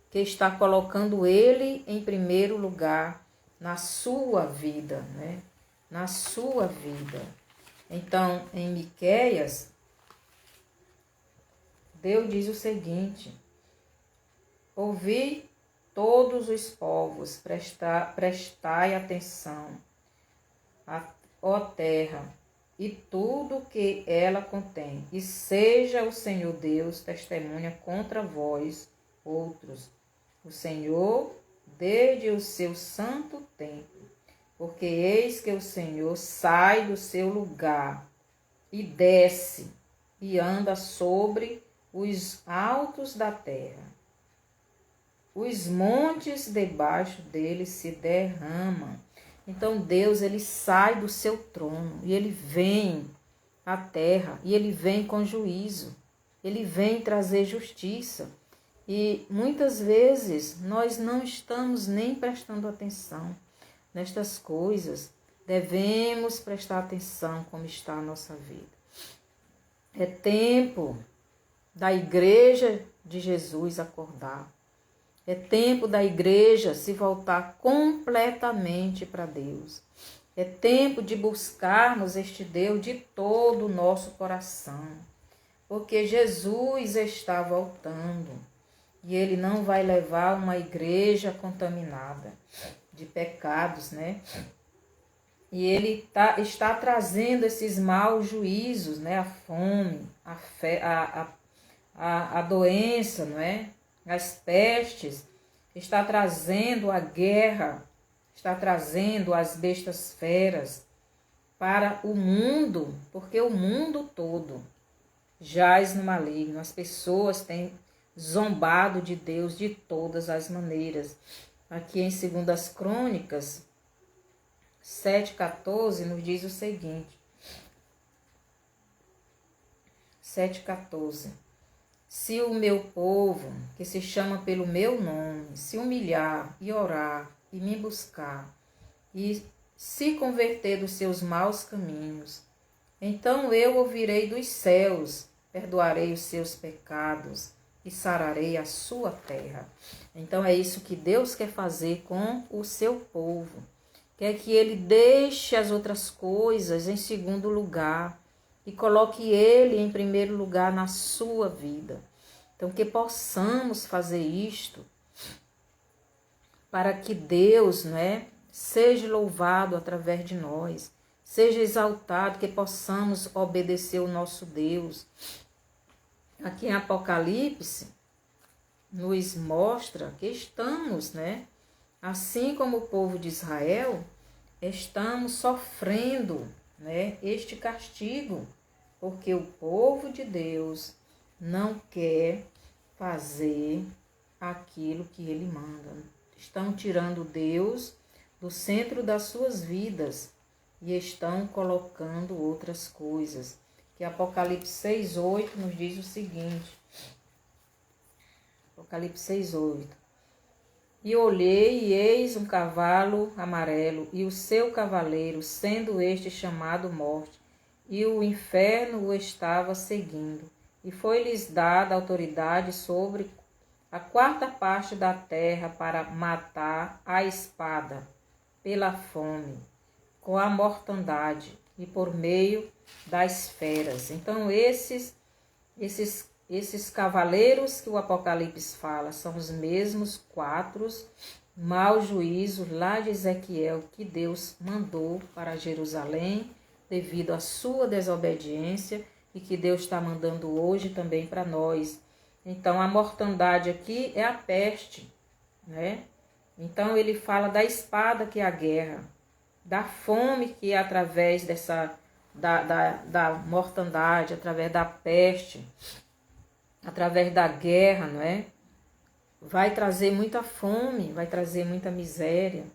que está colocando Ele em primeiro lugar na sua vida, na sua vida. Então, em Miqueias, Deus diz o seguinte: ouvi todos os povos, prestai atenção, ó terra, e tudo que ela contém, e seja o Senhor Deus testemunha contra vós outros, o Senhor desde o seu santo templo, porque eis que o Senhor sai do seu lugar e desce e anda sobre os altos da terra. Os montes debaixo dele se derramam. Então Deus, ele sai do seu trono e ele vem à terra e ele vem com juízo. Ele vem trazer justiça. E muitas vezes nós não estamos nem prestando atenção nestas coisas. Devemos prestar atenção como está a nossa vida. É tempo da igreja de Jesus acordar. É tempo da igreja se voltar completamente para Deus. É tempo de buscarmos este Deus de todo o nosso coração. Porque Jesus está voltando. E Ele não vai levar uma igreja contaminada de pecados, E Ele está trazendo esses maus juízos, a fome, a doença, as pestes, está trazendo a guerra, está trazendo as bestas feras para o mundo, porque o mundo todo jaz no maligno. As pessoas têm zombado de Deus de todas as maneiras. Aqui em 2 Crônicas 7,14 nos diz o seguinte. 7,14. Se o meu povo, que se chama pelo meu nome, se humilhar e orar e me buscar e se converter dos seus maus caminhos, então eu ouvirei dos céus, perdoarei os seus pecados e sararei a sua terra. Então é isso que Deus quer fazer com o seu povo. Quer que ele deixe as outras coisas em segundo lugar e coloque ele em primeiro lugar na sua vida. Então que possamos fazer isto para que Deus, seja louvado através de nós, seja exaltado, que possamos obedecer o nosso Deus. Aqui em Apocalipse nos mostra que estamos, assim como o povo de Israel, estamos sofrendo, este castigo, porque o povo de Deus não quer fazer aquilo que ele manda. Estão tirando Deus do centro das suas vidas e estão colocando outras coisas. Que Apocalipse 6,8 nos diz o seguinte. Apocalipse 6,8. E olhei, e eis um cavalo amarelo, e o seu cavaleiro, sendo este chamado Morte, e o inferno o estava seguindo. E foi-lhes dada autoridade sobre a quarta parte da terra para matar a espada, pela fome, com a mortandade e por meio das feras. Então esses cavaleiros que o Apocalipse fala são os mesmos 4 maus juízos lá de Ezequiel que Deus mandou para Jerusalém devido à sua desobediência e que Deus está mandando hoje também para nós. Então a mortandade aqui é a peste, Então ele fala da espada que é a guerra, da fome que é através da mortandade, através da peste, através da guerra, Vai trazer muita fome, vai trazer muita miséria.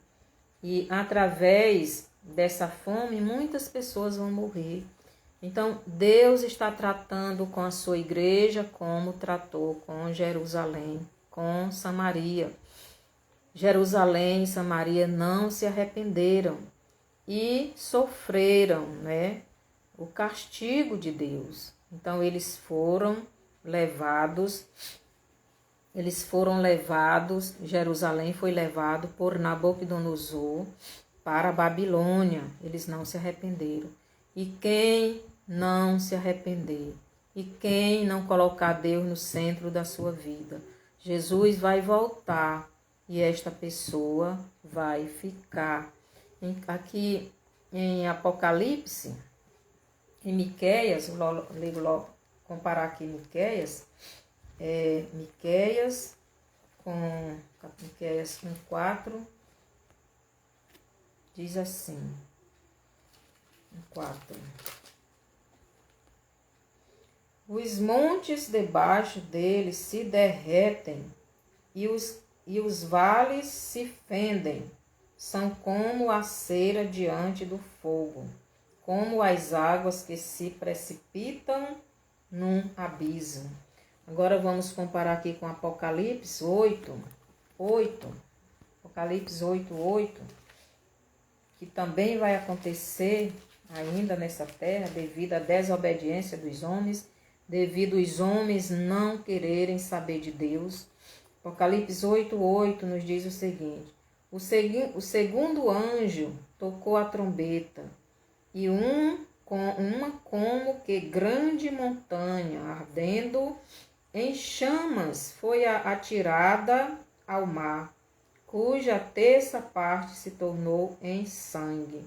E através dessa fome, muitas pessoas vão morrer. Então, Deus está tratando com a sua igreja como tratou com Jerusalém, com Samaria. Jerusalém e Samaria não se arrependeram e sofreram, o castigo de Deus. Então, eles foram levados, Jerusalém foi levado por Nabucodonosor para a Babilônia. Eles não se arrependeram. E quem não se arrepender, e quem não colocar Deus no centro da sua vida, Jesus vai voltar e esta pessoa vai ficar. Aqui em Apocalipse, em Miqueias, vou comparar aqui Miqueias, Miqueias com 4, diz assim, 4. Os montes debaixo deles se derretem e os vales se fendem, são como a cera diante do fogo, como as águas que se precipitam num abismo. Agora vamos comparar aqui com Apocalipse 8. Apocalipse 8:8, que também vai acontecer ainda nessa terra devido à desobediência dos homens, devido os homens não quererem saber de Deus. Apocalipse 8:8 nos diz o seguinte: o segundo anjo tocou a trombeta, e uma como que grande montanha ardendo em chamas foi atirada ao mar, cuja terça parte se tornou em sangue,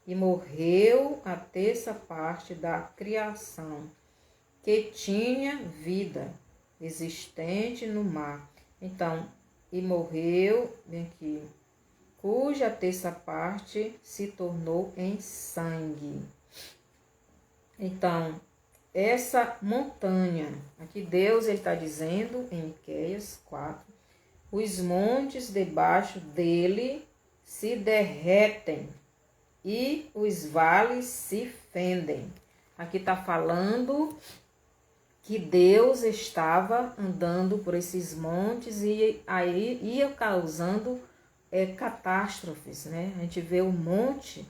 e morreu a terça parte da criação, que tinha vida existente no mar. Então, e morreu, bem aqui, cuja terça parte se tornou em sangue. Então, essa montanha, aqui Deus está dizendo em Miqueias 4, os montes debaixo dele se derretem e os vales se fendem. Aqui está falando que Deus estava andando por esses montes e aí ia causando catástrofes, né? A gente vê o monte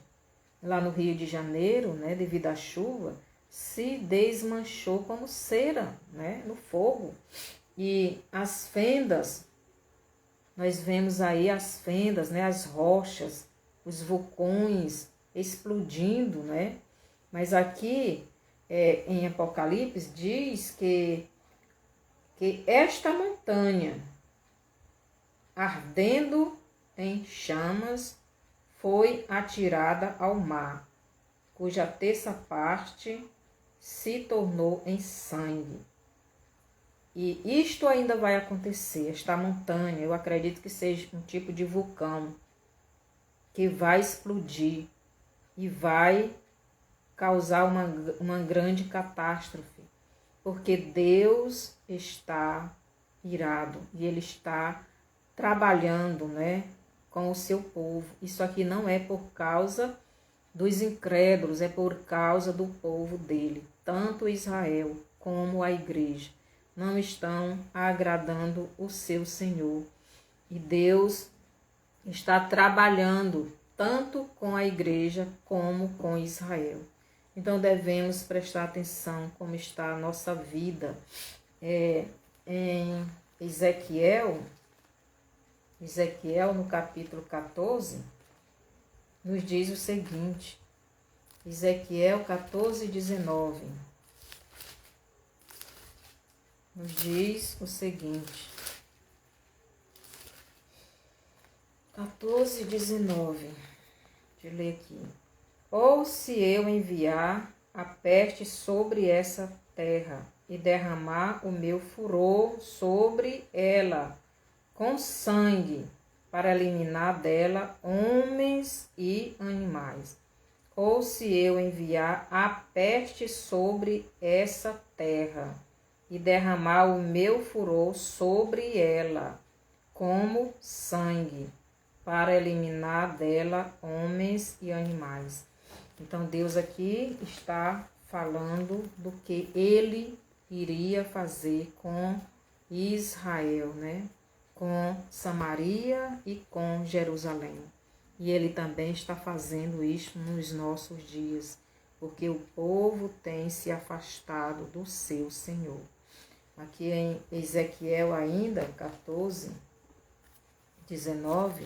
lá no Rio de Janeiro, né, devido à chuva, se desmanchou como cera, né, no fogo. E as fendas, nós vemos aí as fendas, né, as rochas, os vulcões explodindo, né? Mas aqui em Apocalipse diz que esta montanha ardendo em chamas foi atirada ao mar, cuja terça parte se tornou em sangue. E isto ainda vai acontecer, esta montanha, eu acredito que seja um tipo de vulcão que vai explodir e vai causar uma grande catástrofe, porque Deus está irado e Ele está trabalhando, né, com o seu povo. Isso aqui não é por causa dos incrédulos, é por causa do povo dele. Tanto Israel como a igreja não estão agradando o seu Senhor. E Deus está trabalhando tanto com a igreja como com Israel. Então devemos prestar atenção como está a nossa vida. Em Ezequiel, no capítulo 14, nos diz o seguinte, Ezequiel 14, 19, nos diz o seguinte, 14, 19, deixa eu ler aqui. Ou se eu enviar a peste sobre essa terra e derramar o meu furor sobre ela com sangue, para eliminar dela homens e animais. Ou se eu enviar a peste sobre essa terra e derramar o meu furor sobre ela como sangue, para eliminar dela homens e animais. Então Deus aqui está falando do que ele iria fazer com Israel, né? Com Samaria e com Jerusalém. E ele também está fazendo isso nos nossos dias, porque o povo tem se afastado do seu Senhor. Aqui em Ezequiel ainda, 14, 19,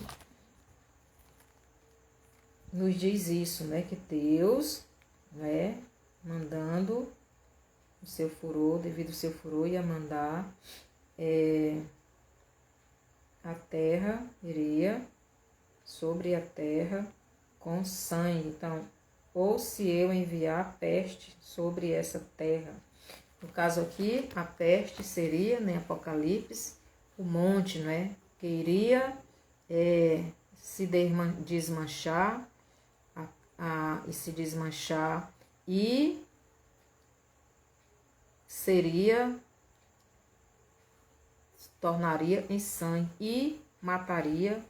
nos diz isso, né? Que Deus, né, mandando o seu furor, devido ao seu furor, ia mandar a terra, iria sobre a terra com sangue. Então, ou se eu enviar peste sobre essa terra. No caso aqui, a peste seria, né, Apocalipse, o monte, né, que iria se desmanchar e se desmanchar e tornaria em sangue e mataria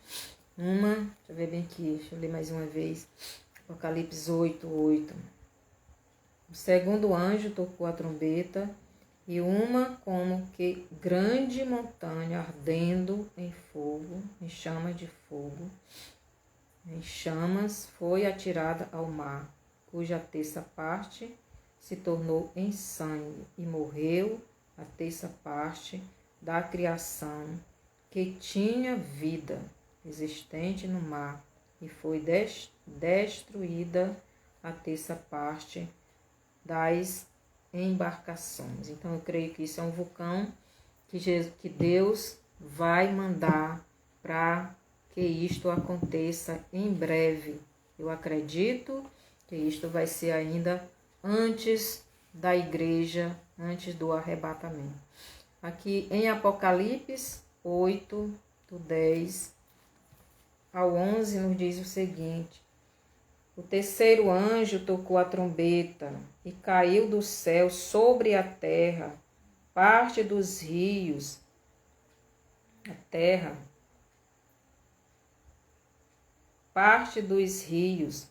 deixa eu ver bem aqui, deixa eu ler mais uma vez, Apocalipse 8, 8. O segundo anjo tocou a trombeta e uma como que grande montanha ardendo em fogo, em chamas de fogo, em chamas, foi atirada ao mar, cuja terça parte se tornou em sangue e morreu a terça parte da criação que tinha vida existente no mar, e foi destruída a terça parte das embarcações. Então eu creio que isso é um vulcão que Deus vai mandar para que isto aconteça em breve. Eu acredito que isto vai ser ainda antes da igreja, antes do arrebatamento. Aqui em Apocalipse 8, do 10 ao 11 nos diz o seguinte: o terceiro anjo tocou a trombeta e caiu do céu sobre a terra parte dos rios, parte dos rios,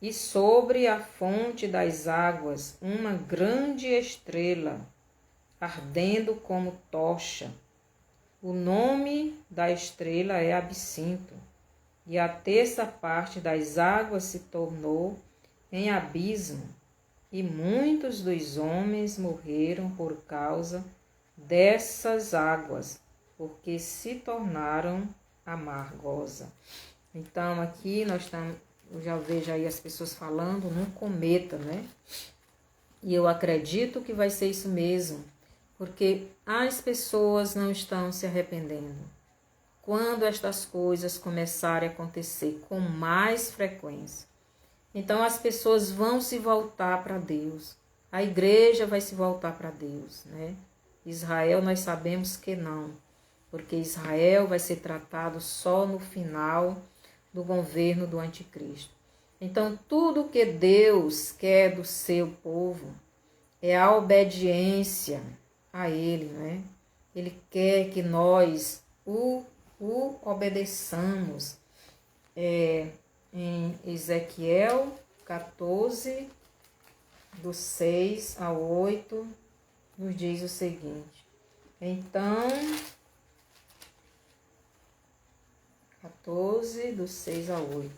e sobre a fonte das águas uma grande estrela, ardendo como tocha. O nome da estrela é Absinto, e a terça parte das águas se tornou em abismo, e muitos dos homens morreram por causa dessas águas, porque se tornaram amargosas. Então, aqui nós estamos, eu já vejo aí as pessoas falando num cometa, né? E eu acredito que vai ser isso mesmo, porque as pessoas não estão se arrependendo. Quando estas coisas começarem a acontecer com mais frequência, então as pessoas vão se voltar para Deus. A igreja vai se voltar para Deus, né? Israel nós sabemos que não, porque Israel vai ser tratado só no final do governo do anticristo. Então tudo que Deus quer do seu povo é a obediência a Ele, né? Ele quer que nós o obedeçamos. Em Ezequiel 14, do 6 ao 8, nos diz o seguinte: então, 14, do 6 ao 8,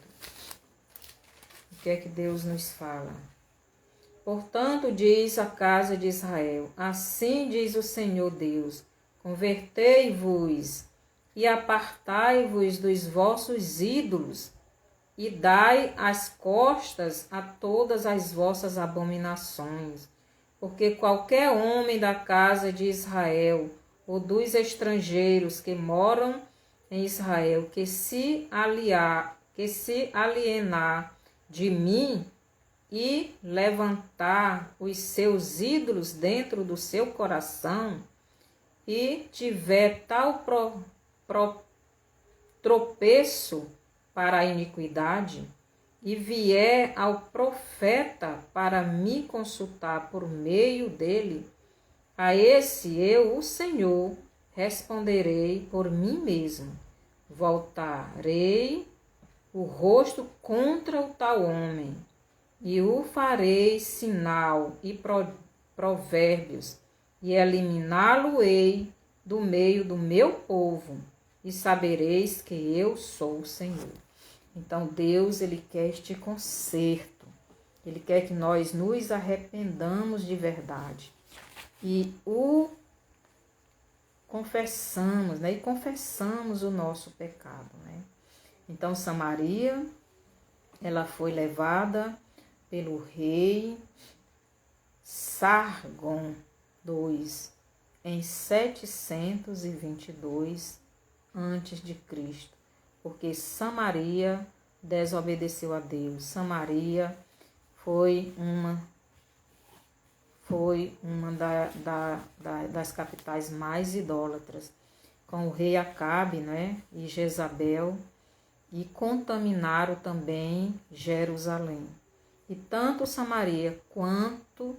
o que é que Deus nos fala? Portanto, diz a casa de Israel, assim diz o Senhor Deus, convertei-vos e apartai-vos dos vossos ídolos, e dai as costas a todas as vossas abominações, porque qualquer homem da casa de Israel, ou dos estrangeiros que moram em Israel, que se alienar de mim e levantar os seus ídolos dentro do seu coração, e tiver tal tropeço para a iniquidade, e vier ao profeta para me consultar por meio dele, a esse eu, o Senhor, responderei por mim mesmo. Voltarei o rosto contra o tal homem, e o farei sinal e provérbios, e eliminá-lo-ei do meio do meu povo, e sabereis que eu sou o Senhor. Então Deus, Ele quer este conserto. Ele quer que nós nos arrependamos de verdade. E o confessamos, né? E confessamos o nosso pecado, né? Então Samaria, ela foi levada pelo rei Sargon II em 722 a.C., porque Samaria desobedeceu a Deus. Samaria foi uma das capitais mais idólatras, com o rei Acabe, né, e Jezabel, e contaminaram também Jerusalém. E tanto Samaria quanto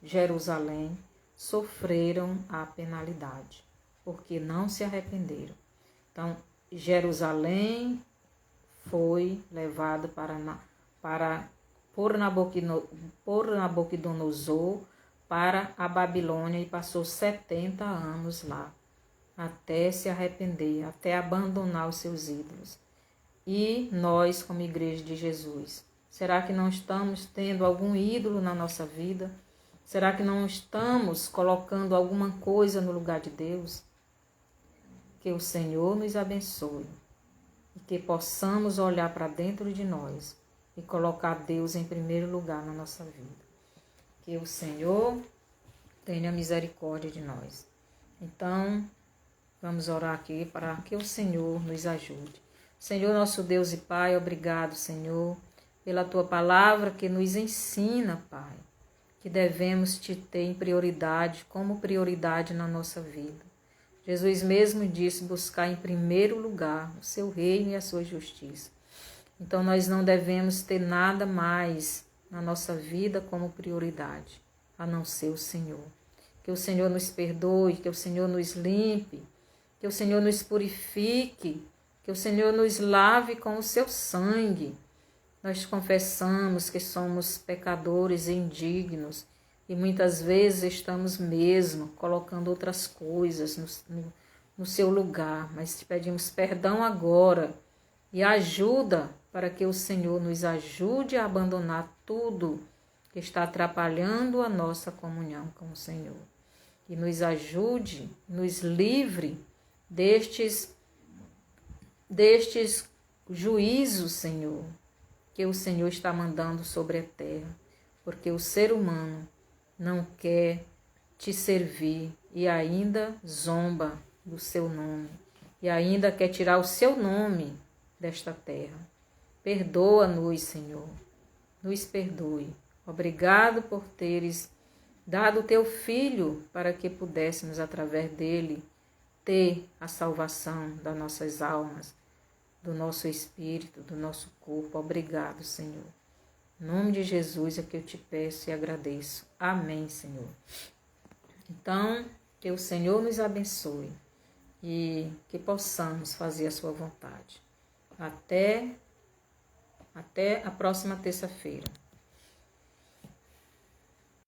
Jerusalém sofreram a penalidade, porque não se arrependeram. Então, Jerusalém foi levado por Nabucodonosor para a Babilônia e passou 70 anos lá, até se arrepender, até abandonar os seus ídolos. E nós, como Igreja de Jesus, será que não estamos tendo algum ídolo na nossa vida? Será que não estamos colocando alguma coisa no lugar de Deus? Que o Senhor nos abençoe e que possamos olhar para dentro de nós e colocar Deus em primeiro lugar na nossa vida. Que o Senhor tenha misericórdia de nós. Então, vamos orar aqui para que o Senhor nos ajude. Senhor, nosso Deus e Pai, obrigado, Senhor, pela Tua palavra que nos ensina, Pai, que devemos te ter em prioridade, como prioridade na nossa vida. Jesus mesmo disse buscar em primeiro lugar o seu reino e a sua justiça. Então nós não devemos ter nada mais na nossa vida como prioridade, a não ser o Senhor. Que o Senhor nos perdoe, que o Senhor nos limpe, que o Senhor nos purifique, que o Senhor nos lave com o seu sangue. Nós confessamos que somos pecadores e indignos e muitas vezes estamos mesmo colocando outras coisas no seu lugar, mas te pedimos perdão agora e ajuda para que o Senhor nos ajude a abandonar tudo que está atrapalhando a nossa comunhão com o Senhor. E nos ajude, nos livre destes juízos, Senhor, que o Senhor está mandando sobre a terra, porque o ser humano não quer te servir e ainda zomba do seu nome, e ainda quer tirar o seu nome desta terra. Perdoa-nos, Senhor, nos perdoe. Obrigado por teres dado o teu Filho para que pudéssemos, através dele, ter a salvação das nossas almas, do nosso espírito, do nosso corpo. Obrigado, Senhor. Em nome de Jesus é que eu te peço e agradeço. Amém, Senhor. Então, que o Senhor nos abençoe e que possamos fazer a sua vontade. Até a próxima terça-feira.